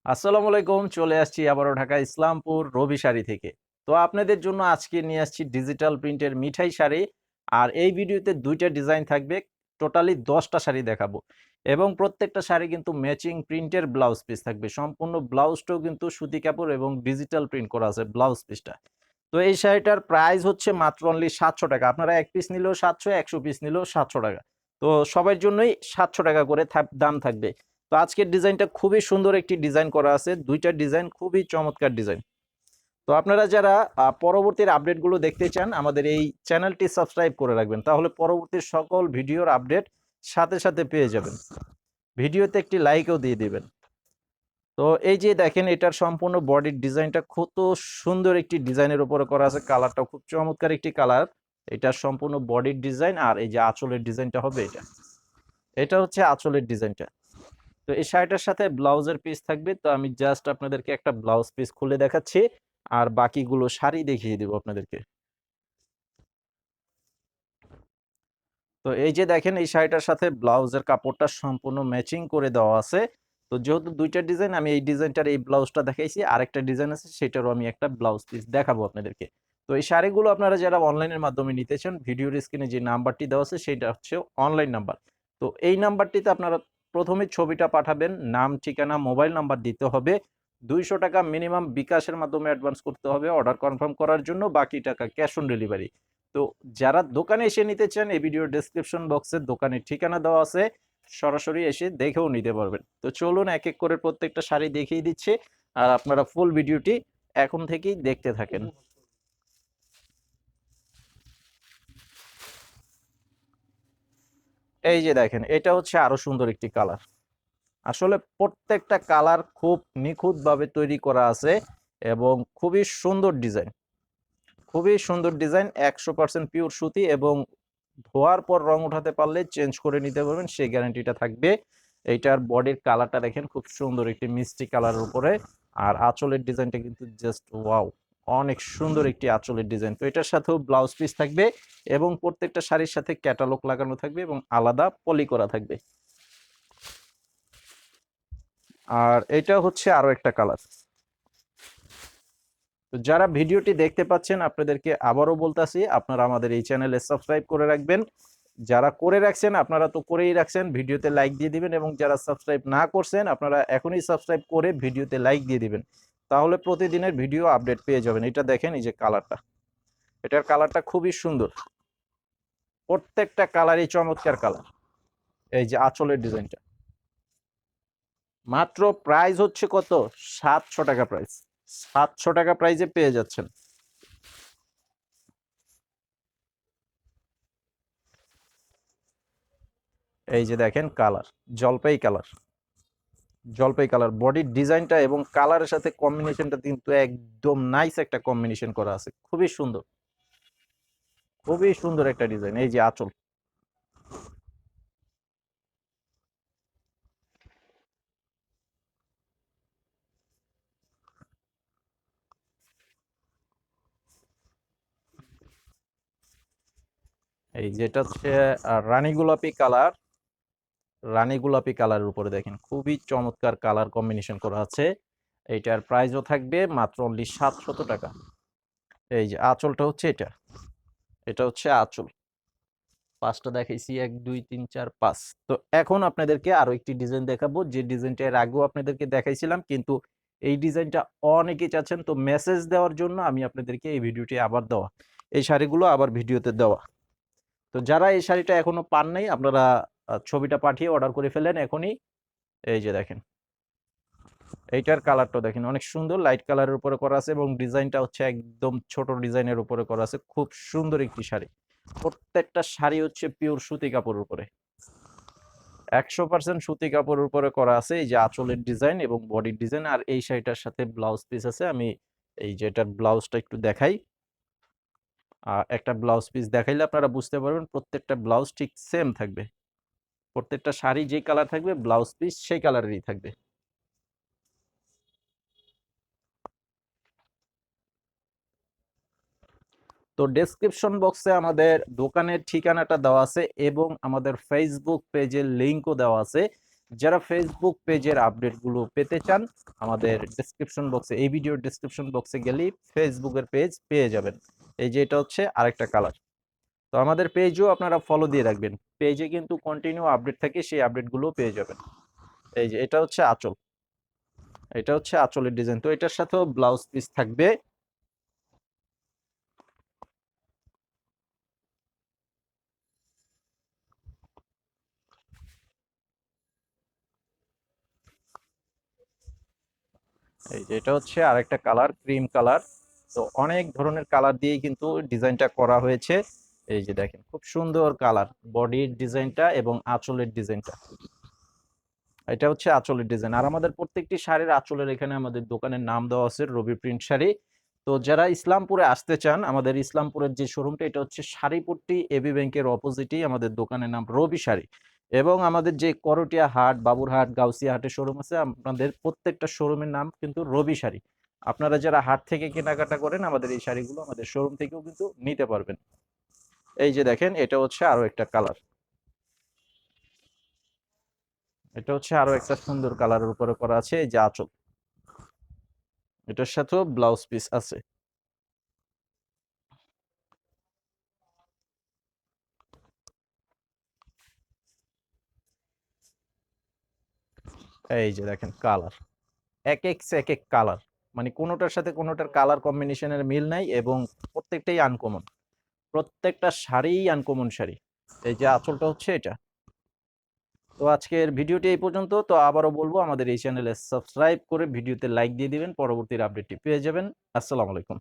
আসসালামু আলাইকুম। চলে আসছি আবারও ঢাকা ইসলামপুর রবি শাড়ি থেকে। তো আপনাদের জন্য আজকে নিয়ে আসছি ডিজিটাল প্রিন্টের মিঠাই শাড়ি। আর এই ভিডিওতে ২ টা ডিজাইন থাকবে। টোটালি ১০ টা শাড়ি দেখাবো। এবং প্রত্যেকটা শাড়ি কিন্তু ম্যাচিং প্রিন্টের ব্লাউজ পিস থাকবে। সম্পূর্ণ ব্লাউজটাও কিন্তু সুতি কাপড় এবং ডিজিটাল প্রিন্ট করা আছে ব্লাউজ পিসটা। তো এই শাড়িটার প্রাইস হচ্ছে মাত্র অনলি ৳৭০০। আপনারা ১ পিস নিলেও ৭০০, ১০০ পিস নিলেও ৳৭০০। তো সবার জন্যই ৳৭০০ করে দাম থাকবে। তো আজকের ডিজাইনটা খুবই সুন্দর একটি ডিজাইন করা আছে। ২ টা ডিজাইন খুবই চমৎকার ডিজাইন। তো আপনারা যারা পরবর্তীর আপডেটগুলো দেখতে চান আমাদের এই চ্যানেলটি সাবস্ক্রাইব করে রাখবেন। তাহলে পরবর্তী সকল ভিডিওর আপডেট সাথে, সাথে পেয়ে যাবেন। ভিডিওতে একটি লাইকও দিয়ে দিবেন। তো এই যে দেখেন এটার সম্পূর্ণ বডির ডিজাইনটা কত সুন্দর একটি ডিজাইনের উপরে করা আছে। কালারটাও খুব চমৎকার একটি কালার। এটার সম্পূর্ণ বডির ডিজাইন আর এই যে আঁচলের ডিজাইনটা হবে এটা। এটা হচ্ছে আঁচলের ডিজাইনটা। তো এই শাড়িটার সাথে ব্লাউজের পিস থাকবে। তো আমি জাস্ট আপনাদেরকে একটা ব্লাউজ পিস খুলে দেখাচ্ছি। আর বাকিগুলো শাড়ি দেখিয়ে দিব আপনাদেরকে। তো এই যে দেখেন এই শাড়িটার সাথে ব্লাউজের কাপড়টা সম্পূর্ণ ম্যাচিং করে দেওয়া আছে। তো যেহেতু ২ টা ডিজাইন আমি এই ডিজাইনটার এই ব্লাউজটা দেখাইছি। আরেকটা ডিজাইন আছে সেটারও আমি একটা ব্লাউজ পিস দেখাবো আপনাদেরকে। তো এই শাড়িগুলো আপনারা যারা অনলাইনের মাধ্যমে নিতে চান ভিডিওর স্ক্রিনে যে নাম্বারটি দেওয়া আছে সেটা হচ্ছে অনলাইন নাম্বার। তো এই নাম্বারটিতে আপনারা ১ম এ ছবিটা পাঠাবেন, নাম, ঠিকানা, মোবাইল নাম্বার দিতে হবে। ৳২০০ মিনিমাম বিকাশের মাধ্যমে অ্যাডভান্স করতে হবে অর্ডার কনফার্ম করার জন্য, বাকি টাকা ক্যাশ অন ডেলিভারি। তো যারা দোকানে এসে নিতে চান এই ভিডিওর ডেসক্রিপশন বক্সে দোকানের ঠিকানা দেওয়া আছে, সরাসরি এসে দেখেও নিতে পারবেন। তো চলুন এক এক করে প্রত্যেকটা শাড়ি দেখিয়ে দিচ্ছি আর আপনারা ফুল ভিডিওটি এখন থেকেই দেখতে থাকেন। এই যে দেখেন এটা হচ্ছে আরো সুন্দর একটি কালার। আসলে প্রত্যেকটা কালার খুব নিখুঁতভাবে তৈরি করা আছে এবং খুবই সুন্দর ডিজাইন। খুবই সুন্দর ডিজাইন, ১০০% পিওর সুতি এবং ধোয়ার পর রং উঠাতে পারলে চেঞ্জ করে নিতে পারবেন সেই গ্যারান্টিটা থাকবে। এইটার বডির কালারটা দেখেন খুব সুন্দর একটি মিষ্টি কালারের উপরে। আর আঁচলের ডিজাইনটা কিন্তু জাস্ট ওয়াও! অনেক সুন্দর একটি আঁচলের ডিজাইন। তো এটার সাথেও ব্লাউজ পিস থাকবে এবং প্রত্যেকটা শাড়ির সাথে ক্যাটালগ লাগানো থাকবে এবং আলাদা পলি করা থাকবে। আর এটা হচ্ছে আরো একটা কালার। তো যারা ভিডিওটি দেখতে পাচ্ছেন আপনাদেরকে আবারও বলতাছি আপনারা আমাদের এই চ্যানেলে সাবস্ক্রাইব করে রাখবেন। যারা করে রাখছেন আপনারা তো করেই রাখছেন, ভিডিওতে লাইক দিয়ে দিবেন এবং যারা সাবস্ক্রাইব না করছেন আপনারা এখনই সাবস্ক্রাইব করে ভিডিওতে লাইক দিয়ে দিবেন। তাহলে প্রতিদিনের ভিডিও আপডেট পেয়ে যাবেন। এটা দেখেন এই যে কালারটা। এটার কালারটা খুবই সুন্দর। প্রত্যেকটা কালারই চমৎকার কালার। এই যে আঁচলের ডিজাইনটা। মাত্র প্রাইস হচ্ছে কত? ৳৭০০ প্রাইস। ৳৭০০ প্রাইজে পেয়ে যাচ্ছেন। এই যে দেখেন কালার, জলপাই কালার। জলপাই কালার বডির ডিজাইনটা এবং কালারের সাথে কম্বিনেশনটা কিন্তু একদম নাইস একটা কম্বিনেশন করা আছে। খুবই সুন্দর। খুবই সুন্দর একটা ডিজাইন। এই যে আঁচল। এই যেটা হচ্ছে রানী গোলাপি কালার। রানী গোলাপি কালারের উপরে দেখেন খুবই চমৎকার কালার কম্বিনেশন করা আছে। এইটার প্রাইসও থাকবে মাত্র অনলি ৳৭০০। এই যে আঁচলটা হচ্ছে এটা। এটা হচ্ছে আঁচল। ৫ টা দেখাইছি ১, ২, ৩, ৪, ৫। তো এখন আপনাদেরকে আরো একটি ডিজাইন দেখাবো যে ডিজাইনটা এর আগেও আপনাদেরকে দেখাইছিলাম কিন্তু এই ডিজাইনটা অনেকেই চাচ্ছেন, তো মেসেজ দেওয়ার জন্য আমি আপনাদেরকে এই ভিডিওটি আবার দেওয়া। এই শাড়িগুলো আবার ভিডিওতে দেওয়া। তো যারা এই শাড়িটা এখনো পান নাই আপনারা ছবিটা পাঠিয়ে অর্ডার করে ফেলেন এখনই। এই যে দেখেন। এইটার কালারটা দেখেন অনেক সুন্দর লাইট কালারের উপরে করা আছে এবং ডিজাইনটা হচ্ছে একদম ছোট ডিজাইনের উপরে করা আছে। খুব সুন্দর একটি শাড়ি। প্রত্যেকটা শাড়ি হচ্ছে পিওর সুতি কাপড়ের উপরে। ১০০% সুতি কাপড়ের উপরে করা আছে। এই যে আঁচলের ডিজাইন এবং বডির ডিজাইন আর এই শাড়িটার সাথে ব্লাউজ পিস আছে। আমি এই যে এটার ব্লাউজটা একটু দেখাই। একটা ব্লাউজ পিস দেখাইলে আপনারা বুঝতে পারবেন প্রত্যেকটা ব্লাউজ ঠিক সেম থাকবে। প্রত্যেকটা শাড়ি যে কালার থাকবে ব্লাউজ পিস সেই কালারেরই থাকবে। তো ডেসক্রিপশন বক্সে আমাদের দোকানের ঠিকানাটা দেওয়া আছে এবং আমাদের ফেসবুক পেজের লিংকও দেওয়া আছে। যারা ফেসবুক পেজের আপডেটগুলো পেতে চান, আমাদের ডেসক্রিপশন বক্সে, এই ভিডিওর ডেসক্রিপশন বক্সে গেলেই ফেসবুকের পেজ পেয়ে যাবেন। এই যে এটা হচ্ছে আরেকটা কালার। তো আমাদের পেজও আপনারা ফলো দিয়ে রাখবেন। পেজে কিন্তু কন্টিনিউ আপডেট থাকে, সেই আপডেটগুলো পেয়ে যাবেন। এই যে এটা হচ্ছে আঁচল, এটা হচ্ছে আঁচলের ডিজাইন। তো এটার সাথেও ব্লাউজ পিস থাকবে। এই যে এটা হচ্ছে আরেকটা কালার, ক্রিম কালার। তো অনেক ধরনের কালার দিয়েই কিন্তু ডিজাইনটা করা হয়েছে। এই যে দেখেন খুব সুন্দর কালার, বডির ডিজাইনটা এবং আঁচলের ডিজাইনটা। এটা হচ্ছে আঁচলের ডিজাইন। আর আমাদের প্রত্যেকটি শাড়ির আঁচলের এখানে আমাদের দোকানের নাম দেওয়া আছে রবি প্রিন্ট শাড়ি। তো যারা ইসলামপুরে আসতে চান, আমাদের ইসলামপুরের যে শোরুমটা, এটা হচ্ছে শাড়িপট্টি এবি ব্যাংকের অপোজিটেই আমাদের দোকানের নাম রবি শাড়ি। এবং আমাদের যে করটিয়া হাট, বাবুরহাট, গাউসিয়া হাটের শোরুম আছে, আপনাদের প্রত্যেকটা শোরুমের নাম কিন্তু রবি শাড়ি। আপনারা যারা হাট থেকে কেনাকাটা করেন, আমাদের এই শাড়িগুলো আমাদের শোরুম থেকেও কিন্তু নিতে পারবেন। এই যে দেখেন এটা হচ্ছে আরো একটা কালার, এটা হচ্ছে আরো একটা সুন্দর কালারের উপরে করা আছে। এই যে আঁচল, এটার সাথেও ব্লাউজ পিস আছে। এই যে দেখেন কালার, এক এক কালার, মানে কোনোটার সাথে কোনোটার কালার কম্বিনেশনের মিল নাই এবং প্রত্যেকটাই আনকমন, প্রত্যেকটা শাড়িই আনকমন শাড়ি। এই যে আঁচলটা হচ্ছে এটা। তো আজকের ভিডিওটি এই পর্যন্ত। তো আবারও বলবো, আমাদের এই চ্যানেলে সাবস্ক্রাইব করে ভিডিওতে লাইক দিয়ে দিবেন, পরবর্তীর আপডেটটি পেয়ে যাবেন। আসসালামু আলাইকুম।